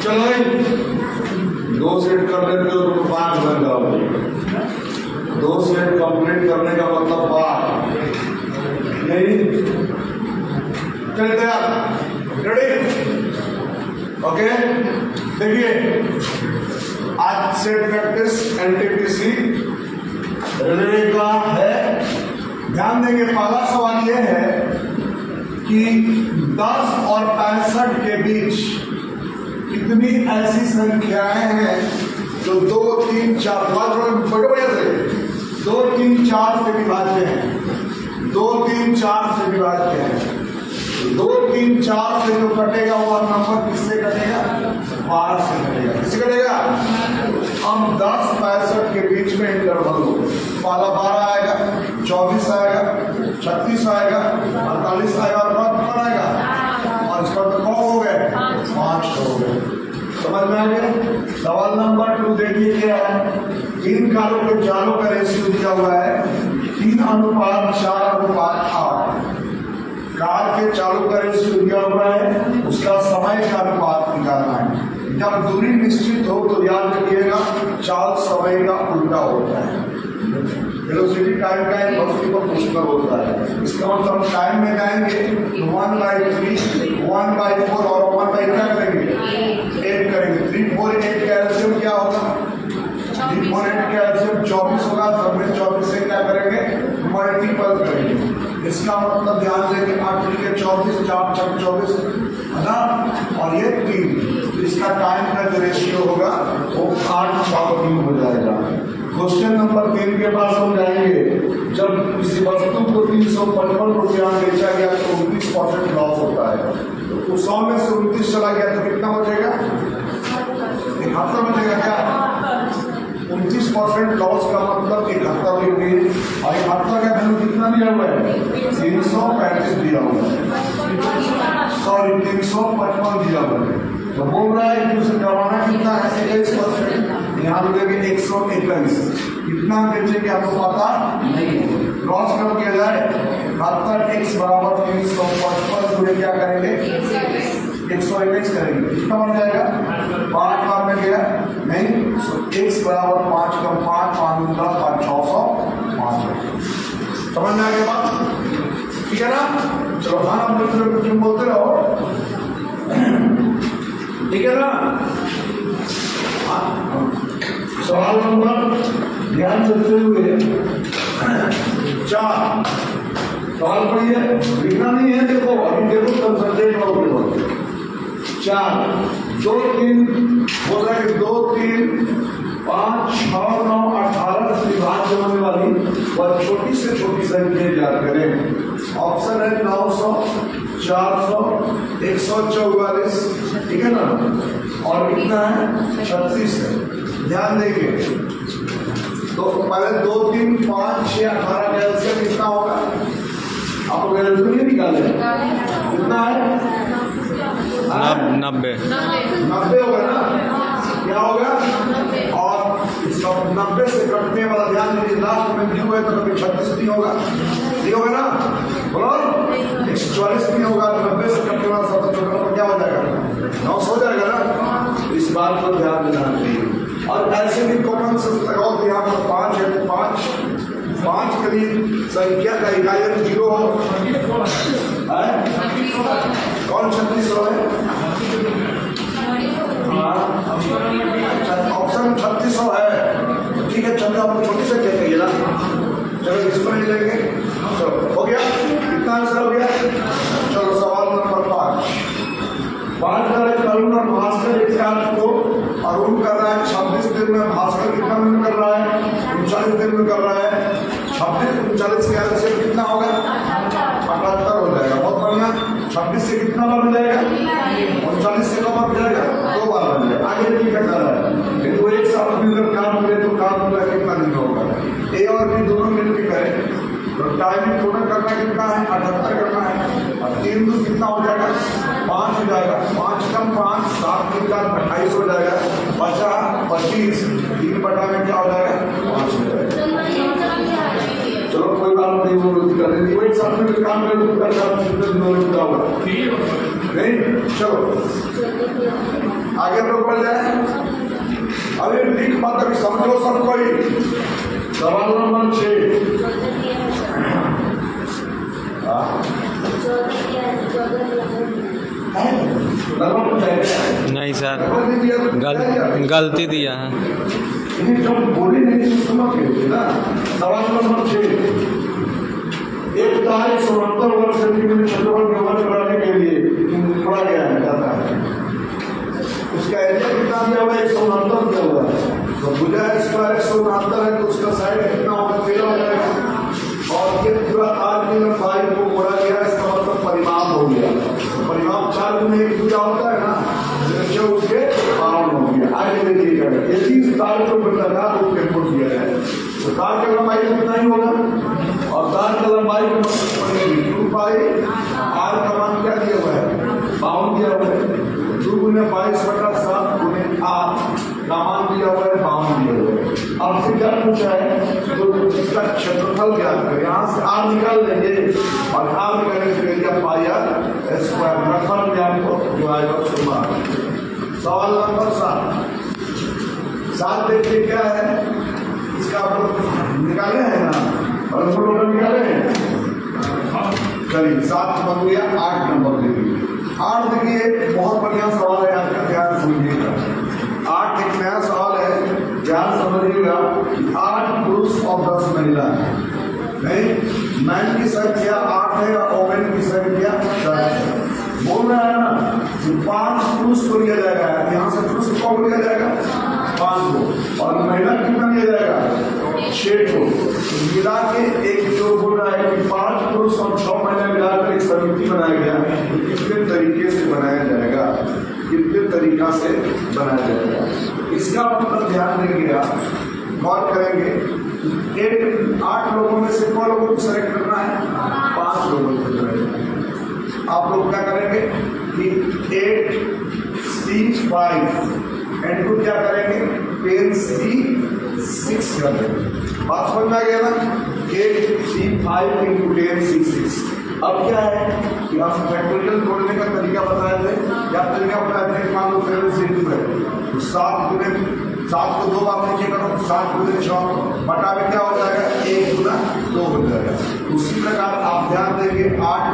चलो दो सेट कर लेते हो तो 5 बन जाओगे। 2 सेट कंप्लीट करने का मतलब 5 नहीं। चलते आप रेडी? ओके देखिए आज सेट प्रैक्टिस एनटीपीसी रेलवे का है। ध्यान देंगे पहला सवाल यह है कि 10 और 65 के बीच कितनी ऐसी संख्याएं हैं जो 2, 3, 4 बड़े बड़े से 2, 3, 4 से विभाज्य हैं। 2, 3, 4 से विभाज्य हैं। 2, 3, 4 से जो कटेगा वह नंबर किससे कटेगा? 12 से कटेगा। किससे कटेगा? हम 10, 65 के बीच में इंटरवल हो, पहला 12 आएगा, 24 आएगा, 36 आएगा, 48 आएगा और बाद आएगा। और इसका तो कौ हो गए? 5 हो गए। समझ में आ गया? सवाल नंबर 2 देखिए क्या है। 3 कारों के चालों का रेशियो दिया हुआ है 3:4:8। कार के चालों का रेशियो दिया हुआ है, उसका समय का अनुपात निकालना है। जब दूरी निश्चित हो तो याद रखिएगा चाल समय का उल्टा होता है। वेलोसिटी टाइम का एक वस्तु पर पुष्कर होता है। इसका मतलब टाइम में जाएंगे तो 1/3, 1/4 और 1/8 क्या करेंगे? 8 करेंगे। 3, 4, 8 का एलसीएम क्या होगा? 3, 4, 8 का एलसीएम 24 होगा। सब में 24 से क्या करेंगे? मल्टीपल करेंगे। इसका मतलब ध्यान देंगे 8 के 24, 4 6 24 है ना, और ये 3। इसका टाइम का जो रेशियो होगा वो 8/3 हो जाएगा। क्वेश्चन नंबर 3 के पास हम जाएंगे। जब किसी वस्तु को 355 रुपया बेचा गया तो 29% लॉस होता है। तो 100 में से 29 चला गया तो कितना बचेगा? 71 बचेगा। क्या 29% लॉस का मतलब 71 रुपये। और 71 का वैल्यू कितना दिया हुआ है? 335 दिया हुआ है, सॉरी 355 दिया हुआ है। तो बोल रहा है कि उसे कमाना कितना है? 21%। यहाँ मिलेगी 121। कितना बेचेंगे आपको पता नहीं। लॉस कब किया जाए? 71x बराबर 355 गुणे क्या करेंगे? 121 करेंगे। कितना बन जाएगा? 5 बार में गया नहीं। x बराबर 5 कम 5 5 605। समझ में आ गया बात? ठीक है ना? चलो हाँ आप कुछ बोलते रहो, ठीक है ना? सवाल नंबर ध्यान देते हुए 4 सवाल पढ़िए। लिखना नहीं है, देखो अभी देखो कंसंट्रेट करोगे। 4 2 3 बोल रहा है 2 3 5 6 9 18 से विभाज्य होने वाली वह छोटी से छोटी संख्या याद करें। ऑप्शन है 900, 400, 144, ठीक है ना, और कितना है? 36 है। ध्यान देंगे तो पहले 2 3 5 6 18 का एलसीएम कितना होगा? आपको एलसीएम नहीं निकाले कितना है? 90 होगा ना? क्या होगा? और 90 से कटने वाला ध्यान दीजिए, लास्ट में डी हुए तो कभी 36 नहीं होगा, ये होगा ना? बोलो 144 नहीं होगा। 90 से कटने वाला सबसे छोटा क्या हो जाएगा? 900 हो जाएगा ना? इस बात को ध्यान देना चाहिए। और ऐसे भी कॉमन सेंस लगाओ कि यहाँ पर 5 है तो 5 करीब संख्या का इकाई 0 हो। कौन 36 है? ऑप्शन 36 है। ठीक है, चलो आपको छोटी संख्या कहिए ना। चलो इसको ले लेंगे। चलो हो गया, कितना आंसर हो गया? चलो सवाल नंबर 5 कर रहे करुण और भास्कर एक साथ को। अरुण कर रहा है 26 दिन में, भास्कर कितना दिन कर रहा है? 39 दिन में कर रहा है। 26 39 के से कितना होगा? 78 हो जाएगा। बहुत बढ़िया। 26 से कितना बार बन जाएगा? 39 से कब बन जाएगा? 2 बार बन जाएगा। आगे नहीं करना है, लेकिन वो एक साथ मिलकर काम करे तो काम पूरा कितना दिन होगा? ए और बी दोनों मिलकर करें तो टाइमिंग टोटल करना कितना है? 78 करना है। और 3 दूर कितना हो जाएगा? 5 हो जाएगा। 5 कम 5 7 मिलकर 28 हो जाएगा। बचा 25। 3 बटा में क्या हो जाएगा? 5 हो जाएगा। चलो कोई बात नहीं, वो कर देंगे। वो एक साथ में काम करें तो नहीं? चलो आगे हम लोग बढ़ जाए। अभी लिख मत, अभी समझो सब कोई। सवाल नंबर 6। नहीं सर, गलती दिया है। जब बोली नहीं समझ गए ना। सवाल नंबर 6। एक तारीख 169 वर्ग सेंटीमीटर क्षेत्रफल के वन बनाने के लिए पढ़ा गया है जाता है। उसका एरिया कितना दिया हुआ है? 169 दिया हुआ है। तो भुजा स्क्वायर 169 है तो उसका साइड कितना होगा? 13 हो जाएगा। और ये पूरा तार की लंबाई को मोड़ा गया, इसका मतलब परिमाप हो गया। तो परिमाप 4 गुना 1 भुजा होता है ना, जो उसके 52 हो गया। आगे देखिएगा, ये चीज तार को लगा तो पेपर दिया है। तो तार की लंबाई कितना ही होगा, और तार की लंबाई को पड़ेगी 2 पाई। आर का मान क्या दिया हुआ है? 52 दिया हुआ है। 2 गुने 22/7 गुने 8 का मान दिया हुआ है 52 दिया हुआ है। अब से क्या पूछा है? तो इसका क्षेत्रफल ज्ञात करें। यहाँ से आर निकाल लेंगे और आर निकालने के लिए पाई आर स्क्वायर रखल ज्ञान को जो आएगा उसको मान। सवाल नंबर 7 देखिए क्या है इसका, आप लोग निकाले हैं ना, और लोग निकाले हैं। चलिए 7 बन गया। 8 नंबर देखिए। 8 देखिए बहुत बढ़िया सवाल है, आपका ध्यान समझिएगा। 8 एक नया सवाल है, ध्यान समझिएगा। 8 पुरुष और 10 महिला है। नहीं, मैन की संख्या 8 है और वोमेन की संख्या 10 है। बोल रहा है ना कि 5 पुरुष को लिया जाएगा, यहाँ से पुरुष को लिया जाएगा 5 को, और महिला कितना लिया जाएगा 6 को। तो मिला के एक जो बोल रहा है कि 5 पुरुष और 6 महिला मिलाकर एक समिति बनाया गया। कितने तरीके से बनाया जाएगा, कितने तरीका से बनाया जाएगा, इसका मतलब ध्यान देंगे आप, गौर करेंगे। 8 लोगों में से कौन लोगों को सेलेक्ट करना है? 5 लोगों को सेलेक्ट करना है। आप लोग क्या करेंगे कि 8C5 एंड क्या करेंगे? 10C6 कर देंगे। बात समझ में आ गया ना? 8C5 into 10C6। अब क्या है कि हम फैक्टोरियल तोड़ने का तरीका बताए थे। क्या तरीका बताया थे? मान लो 7 है तो 7 को 2 बार नीचे करो, 7 गुने 6 बटा में क्या हो जाएगा? 1 गुना 2 हो जाएगा। उसी प्रकार आप ध्यान देंगे 8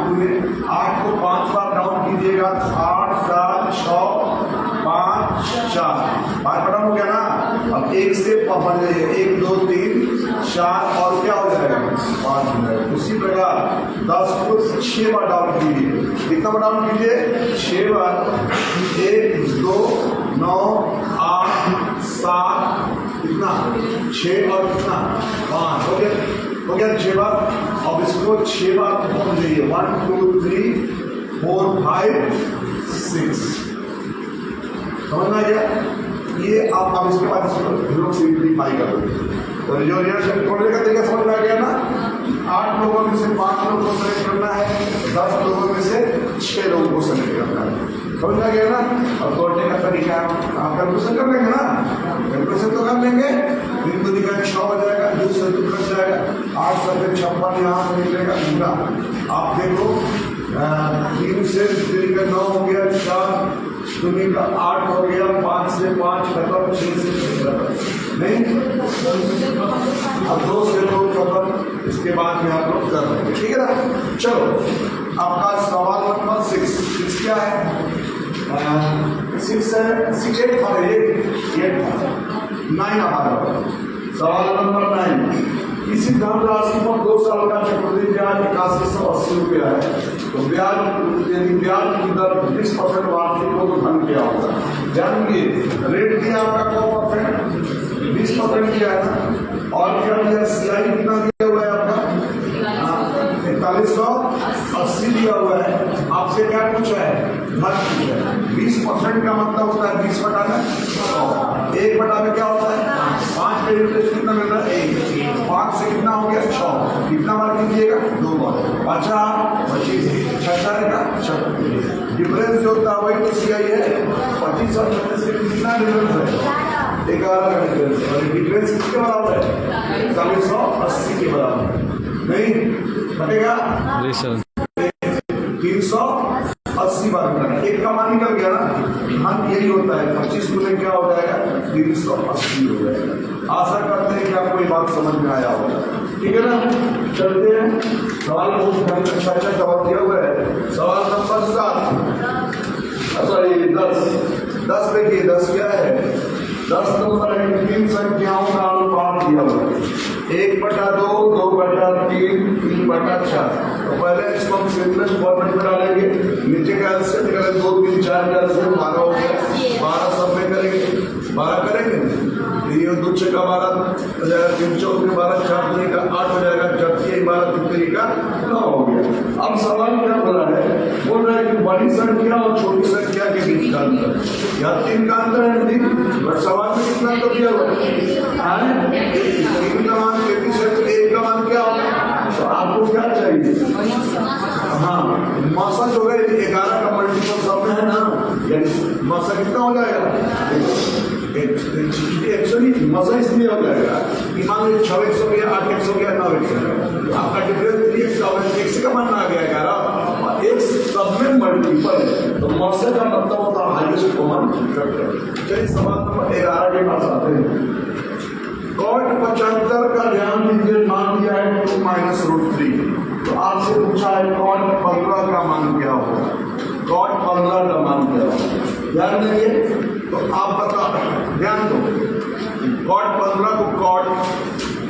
को 5 बार डाउन कीजिएगा। 8 7 6 5 4 5 बटा हो गया ना। अब 1 से बढ़ जाइए, 1 2 3 4 और क्या हो जाएगा? 5 हो जाएगा। उसी प्रकार 10 को 6 बार डाउन कीजिए। कितना बार डाउन कीजिए? 6 बार। 1 2 9 8 7 कितना? 6 और कितना? 5 हो गया 6 बार। अब इसको 6 बार पहुंच जाइए। 1 2 3 4 5 6 समझ में आ गया? ये आप अब इसके बाद इसको सिंप्लीफाई करोगे तो जो रिजल्ट खोलने का तरीका समझ में आ गया ना। 8 लोगों में से 5 लोगों को सेलेक्ट करना है, 10 लोगों में से 6 लोगों को सेलेक्ट करना है। समझ में आ गया ना? और तोड़ने का तरीका आप कैलकुलेशन कर लेंगे ना, कैलकुलेशन तो कर लेंगे। 3 दूनी का 6 हो जाएगा, 2 से 2 कट जाएगा, 8 से 56 यहाँ से निकलेगा पूरा। आप देखो 3 से 3 का 9 हो गया, 4 दूनी का 8 हो गया, 5 से 5 खत्म, 6 से 6 खत्म। नहीं अब 2 से 2 खत्म। इसके बाद में आप लोग कर लेंगे, ठीक है ना? चलो आपका सवाल नंबर 6 क्या है? 6 है 6 8 था, 9 हमारा सवाल नंबर 9। इसी धनराशि पर 2 साल का चक्रवृद्धि ब्याज 8180 रुपया है। तो ब्याज यदि ब्याज की दर 20% वार्षिक हो तो धन क्या होगा? जानिए रेट दिया आपका 20% दिया है ना। और क्या दिया? सिलाई कितना दिया हुआ है आपका? 4180 दिया हुआ है। आपसे क्या पूछा है? धन पूछा है। 20% का मतलब होता है 20 बटा में 100। 1 बटा में क्या होता है? 5 पे इंटरेस्ट कितना मिल रहा है? 1। 5 से कितना हो गया? 6। कितना बार कीजिएगा? 2 बार। 25 6 का 36 डिफरेंस जो होता है वही तो सियाई है। 25 और 36 के कितना डिफरेंस है? 11 का डिफरेंस। और डिफरेंस किसके बराबर है? 4180 के बराबर। नहीं बटेगा 380 बार करना। एक का मान निकल गया ना, हाँ यही होता है 25 गुने क्या हो जाएगा 380 हो जाएगा। आशा करते हैं कि आपको ये बात समझ में आया होगा, ठीक है ना। चलते हैं, सवाल बहुत अच्छा सवाल दिया हुआ है। सवाल नंबर 7, सॉरी 10 देखिए 10 क्या है, 10 नंबर है 3 संख्याओं का अनुपात दिया हुआ है 1/2, 2/3, 3/4। तो पहले इसको हम सिंपलेस्ट फॉर्मेट में डालेंगे, नीचे का एलसीएम निकालेंगे 2, 3, 4 का एलसीएम 12 हो गया, 12 सब में करेंगे, 12 करेंगे ये 2 6 का 12 हो जाएगा, 3 4 में 12, 4 दूनी का 8 हो जाएगा, 4 3 12 कितने का 9 हो गया। अब सवाल क्या बोला है, बोल रहा है कि बड़ी संख्या और छोटी संख्या के बीच का अंतर, या 3 का अंतर है नहीं, बट सवाल में कितना तो दिया हुआ है 3 का मान 33 है तो 1 का मान क्या होगा, तो आपको क्या चाहिए, हाँ मासा जो है 11 का मल्टीपल सब में है ना, यानी मासा कितना हो जाएगा एक्चुअली मजा इसलिए हो जाएगा कि मान लीजिए 6 100 गया 8 100 गया 9 100 गया, आपका डिफरेंस एक से का मान आ गया 11 एक सब में मल्टीपल है, तो मौसे का मतलब होता है हाईएस्ट कॉमन फैक्टर। चलिए सवाल नंबर 11 के पास आते हैं। cot 75 का ध्यान दीजिए, मान दिया है 2 - √3, तो आपसे पूछा है cot 15 का मान क्या होगा, cot 15 का मान क्या होगा, ध्यान देंगे। तो आप बता ध्यान दो, cot 15 को cot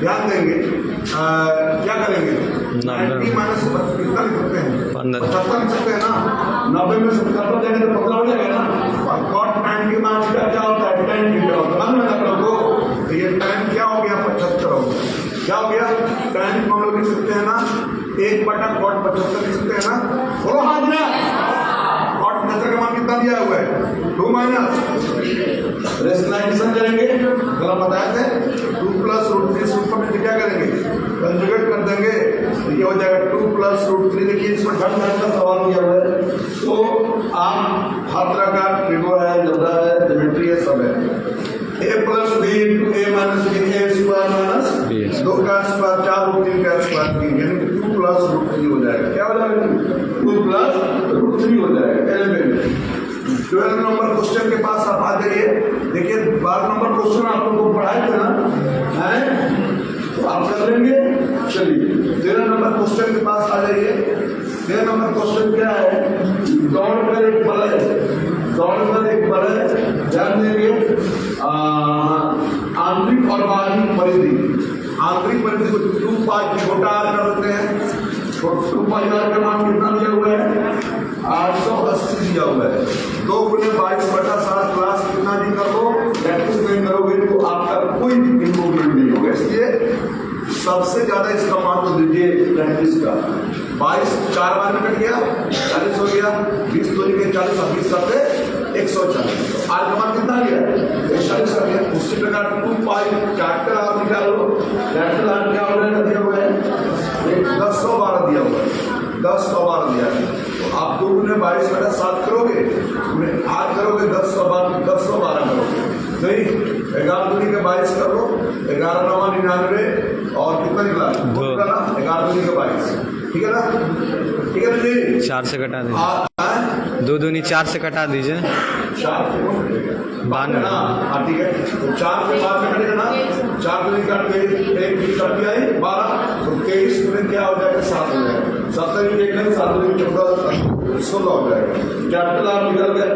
ध्यान देंगे, क्या करेंगे 90 माइनस कितना लिख सकते हैं 75 लिख सकते हैं ना, 90 में 75 देंगे तो 15 हो जाएगा ना, और cot 90 माइनस क्या होता है 10 की होता है ना लोगों, तो ये 10 क्या हो गया 75 हो गया, क्या हो गया 10 हम लोग लिख सकते हैं ना 1/cot 75 लिख सकते हैं ना, बोलो हाँ ना, cot 75 का मान कितना दिया हुआ है 2 माइनस रेशनलाइजेशन करेंगे, गलत बताया थे 2 + √3 सूत्र में क्या करेंगे कंजुगेट कर देंगे, ये हो जाएगा 2 + √3। देखिए इसमें ढंग का सवाल दिया हुआ है, तो आप हर तरह का ट्रिगो है, जबरा है, ज्योमेट्री है, सब है। a + b × a - b a² - 2 का स्क्वायर 4 √3 का स्क्वायर 3, यानी 2 + √3 हो जाएगा, क्या हो जाएगा 2 + √3 हो जाएगा। एलिमेंट 12 नंबर क्वेश्चन के पास आप आ जाइए, देखिए 12 नंबर क्वेश्चन आप लोगों को पढ़ाए थे ना, है तो आप कर लेंगे। चलिए 13 नंबर क्वेश्चन के पास आ जाइए। 13 नंबर क्वेश्चन क्या है, दौड़कर एक बलय, ध्यान देंगे आंतरिक और बाहरी परिधि, आंतरिक परिधि को 2π छोटा r कर देते हैं, 2πr का मान कितना दिया हुआ है 880 दिया हुआ है, 2 × 22/7 क्लास कितना भी कर लो, प्रैक्टिस नहीं करोगे तो आपका कोई इम्प्रूवमेंट नहीं होगा, इसलिए सबसे ज्यादा इसका मान तो दीजिए प्रैक्टिस का। 22 4 बार में कट गया 40 हो गया, 20 2 के 40 26 7 140, आर का मान कितना गया 140 आ गया। उसी प्रकार 2π कैपिटल आर निकालो, कैपिटल आर क्या हो जाएगा दिया हुआ है 10/12 दिया हुआ है, 10/12 दिया है, तो आप 2 × 22/7 करोगे, आर करोगे 10/12 करोगे, नहीं 11 दूनी के 22 कर लो, 11 9 99 और कितना निकला 11 दूनी के 22, ठीक है ना, ठीक है जी 4 से कटा दीजिए, 2 दूनी 4 से कटा दीजिए, 4 92 हाँ ठीक है, तो 4 से 5 में कटेगा ना, 4 दूनी काट के 1 की कट आई 12, तो 23 में क्या हो जाएगा 7 हो जाएगा, 7 में 1 7 में 14 16 हो जाएगा, कैपिटल आप निकल गए।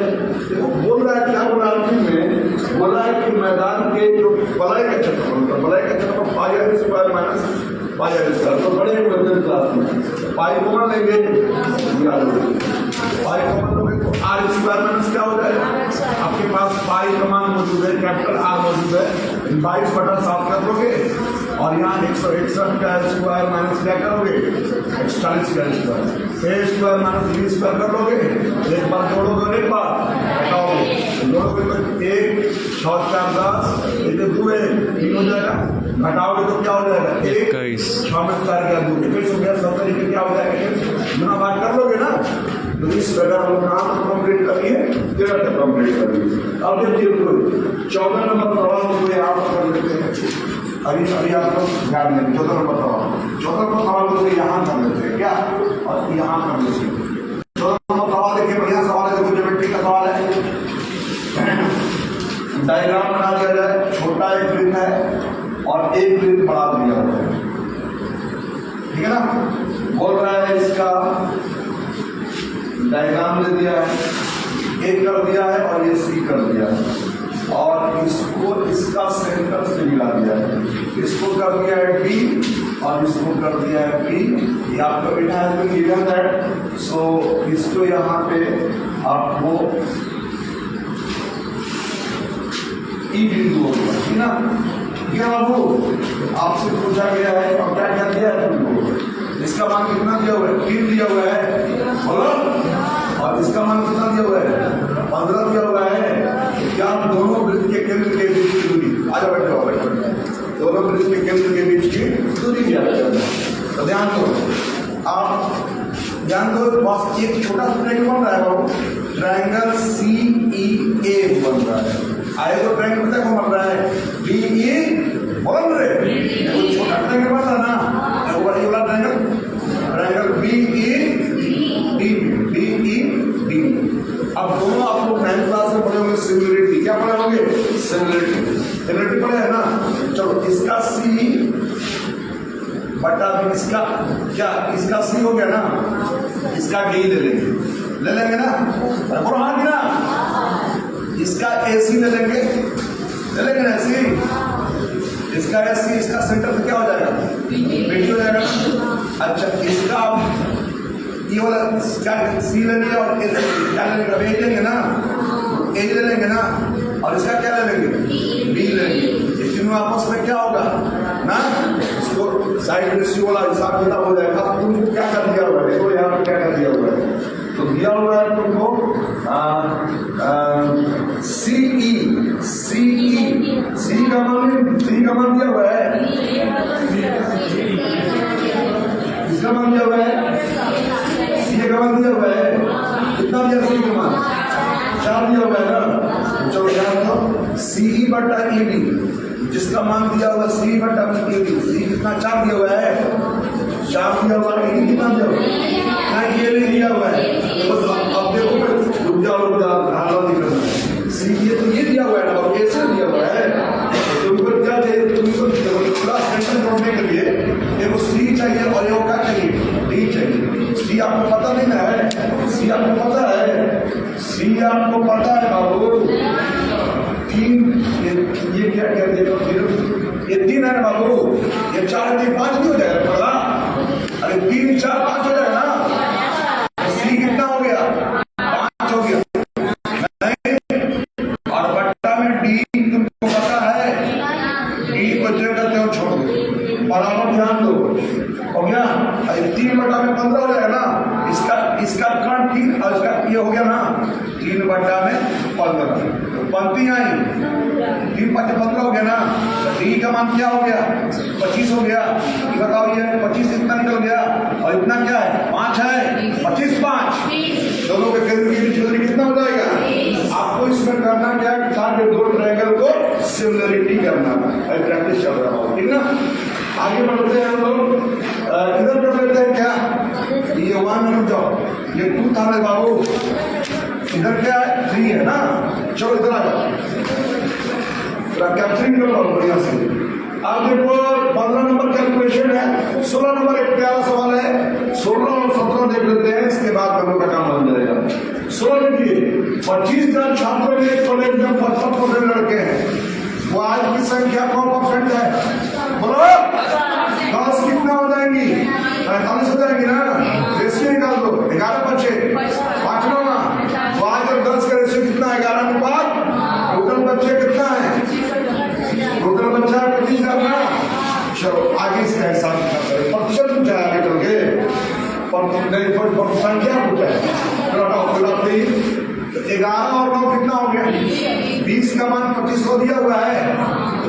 बोल रहा है क्या बोला में, बोला है कि मैदान के जो बलय का क्षेत्रफल, बलय का क्षेत्रफल πr² - πr², तो बड़े मिडिल क्लास में पाई कॉमन लेंगे, पाई कॉमन लोगे तो r² - क्या हो जाएगा, आपके पास पाई का मान मौजूद है, कैपिटल आर मौजूद है, 22/7 कर दोगे, और यहाँ 161 का स्क्वायर माइनस क्या करोगे 41 का स्क्वायर, a² - b² कर लोगे, एक बार जोड़ोगे, एक बार हटाओगे, जोड़ोगे तो 1 6 4 10 ये 2 है 3 हो जाएगा, घटाओगे तो क्या हो जाएगा 1 6 में 4 क्या 2 21 हो गया, 70 के क्या हो जाएगा, गुना बात कर लोगे ना, तो इस प्रकार हम काम कंप्लीट करिए, 13 तक कंप्लीट करिए। अब देखिए 14 नंबर सवाल को आप कर लेते हैं, अभी आप लोग ध्यान दें 14 नंबर सवाल को यहाँ कर लेते हैं क्या, और यहाँ कर लेते हैं 14 नंबर सवाल देखिए, बढ़िया सवाल है, देखो डायग्राम बना दिया जाए, छोटा एक वृत्त है और एक वृत्त बड़ा दिया हुआ है, ठीक है ना। बोल रहा है इसका डायग्राम दे दिया है, ए कर दिया है और ये सी कर दिया है और इसको इसका सेंटर से मिला दिया है, इसको कर दिया है डी और इसको कर दिया है पी। ये आपका बेटा है तो गिवन दैट, सो इसको यहाँ पे आपको ई बिंदु होगा, ठीक ना। ठीक है बाबू, आपसे पूछा गया है और क्या क्या दिया है तुमको, इसका मान कितना दिया हुआ है, 3 दिया हुआ है बोलो, और इसका मान कितना दिया हुआ है, 15 दिया हुआ है। क्या दोनों वृत्त के केंद्र के बीच की दूरी, आजा बैठ जाओ, बैठ बैठ, दोनों वृत्त के केंद्र के बीच की दूरी क्या है, तो ध्यान दो, आप ध्यान दो। बस एक छोटा सा ट्रायंगल बन रहा है बाबू, ट्रायंगल CEA बन रहा है। आए तो ट्रायंगल पता कौन बन रहा है, DE बन रहे, छोटा ट्रायंगल बन रहा ना, वो वाला ट्रायंगल BED। अब दोनों आप लोग 9th क्लास में पढ़े होंगे सिमिलरिटी, क्या पढ़े होंगे, सिमिलरिटी पढ़े है ना। चलो इसका C बटा इसका क्या, इसका C हो गया ना, इसका D ले लेंगे ना, बोलो हाँ ना, इसका AC ले लेंगे ना AC, इसका AC, इसका सेंटर पे क्या हो जाएगा, BD हो जाएगा। अच्छा इसका ये वाला सी लेंगे और क्या लेंगे ना, ए ले लेंगे ना, और इसका क्या ले लेंगे, बी लेंगे। इस तीनों आपस में क्या होगा ना, इसको साइड रेशियो वाला हिसाब किताब हो जाएगा। अब तुमको क्या कर दिया हुआ है, देखो यहाँ पे क्या कर दिया हुआ है, तो दिया हुआ है तुमको सी का मान दिया हुआ है, इसका मान दिया हुआ है, सी का मान दिया हुआ है, कितना दिया सी का मान, 4 दिया हुआ है ना। चलो ध्यान दो, CE बटा ED, जिसका मान दिया हुआ C बटा ED, सी कितना 4 दिया हुआ है, 4 दिया हुआ है, ED कितना दिया हुआ है, ये नहीं दिया हुआ है। अब देखो रुक जाओ धारा नहीं करना, सी ये दिया हुआ है ना, और ऐसे दिया हुआ है, तुमको क्या चाहिए, तुमको पूरा सेंटर जोड़ने के लिए देखो C चाहिए और ये क्या चाहिए, D चाहिए। C आपको पता नहीं ना है, C आपको पता है, C आपको पता है बाबू, 3 ये क्या देखो, ये 3 है ना बाबू, ये 4 3 5 नहीं हो जाएगा पगला, अरे 3 4 5 हो जाएगा ना, C कितना हो गया, 5 हो गया नहीं, और बट्टा में D तुमको पता है, D को जो करते हो छोड़ दो, बराबर ध्यान दो, हो गया। 3 बटा में 15 हो जाएगा ना, इसका कर्ण 3 और इसका ये हो गया ना, 3 बटा में 15, पंक्ति आई 3 5 15 हो गया ना। डी का मान क्या हो गया, 25 हो गया, ये बताओ, ये 25 इतना निकल गया और इतना क्या है, 5 है, 25 5, दोनों के केंद्र की बीच दूरी कितना हो जाएगा। आपको इसमें करना क्या है, सारे 2 ट्रायंगल को सिमिलरिटी करना है, प्रैक्टिस चल रहा हो, ठीक ना। आगे बढ़ते हैं हम लोग, इधर कर लेते हैं क्या, ये 1 रुक जाओ, ये 2 था मेरे बाबू, इधर क्या है 3 है ना। चलो इधर आ जाओ, कैप्चरिंग कर लो बढ़िया से। अब देखो 15 नंबर कैलकुलेशन है, 16 नंबर एक प्यारा सवाल है, 16 और 17 देख लेते हैं, इसके बाद हम लोग का काम बन जाएगा। 16 देखिए, 25,000 छात्रों में कॉलेज में 55% लड़के हैं, वो आज की संख्या 100% है, बोलो 10 कितना हो जाएंगी, 45 हो जाएंगी ना, रेशियो निकाल दो, 11 बच्चे 5 ना, तो आज जब 10 का रेशियो कितना है, 11 के बाद टोटल बच्चे कितना है, टोटल बच्चा 25,000 ना। चलो आगे इसका हिसाब करें, प्रतिशत पूछा है निकल के, संख्या पूछा है, 11 और 9 कितना हो गया, 20 का मान 2500 दिया हुआ है,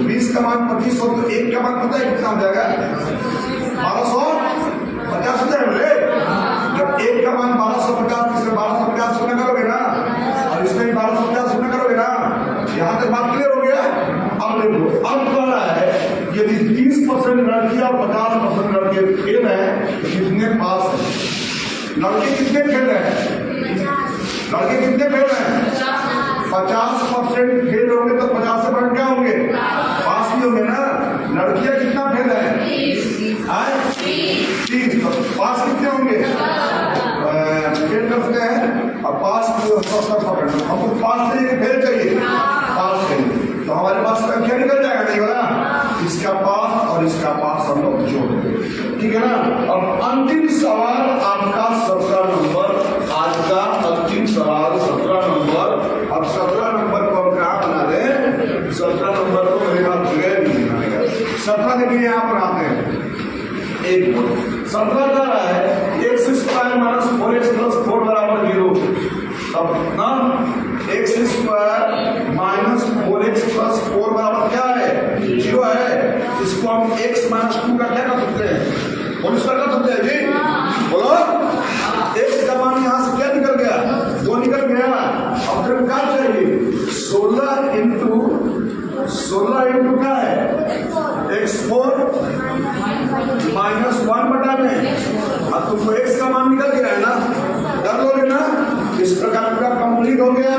20 का मान 2500, तो 1 का मान पता है कितना हो जाएगा, 1250 हो जाएगा। जब 1 का मान 1250, इसमें 1250 गुना करोगे ना, और इसमें 1250 गुना करोगे ना, यहाँ तक बात क्लियर हो गया। अब देखो, अब कह रहा है यदि 30% लड़की और 50% लड़के फेल है तो कितने पास है, लड़के कितने फेल है, लड़के कितने फेल हैं, 50% फेल होंगे तो 50 करके यहाँ पर आते हैं। एक सत्रह का रहा है x square minus 4x plus 4 बराबर 0। तब ना x square minus 4x plus 4 बराबर क्या है 0 है। इसको हम x माइनस 2 का क्या कर सकते हैं होल स्क्वायर कर सकते हैं जी। बोलो x का मान यहाँ से क्या निकल गया 2 निकल गया। अब फिर क्या चाहिए 16 इंटू क्या है x4 माइनस 1 बटा में। अब तुमको x का मान निकल गया है ना कर लोगे ना। इस प्रकार का कंप्लीट हो गया।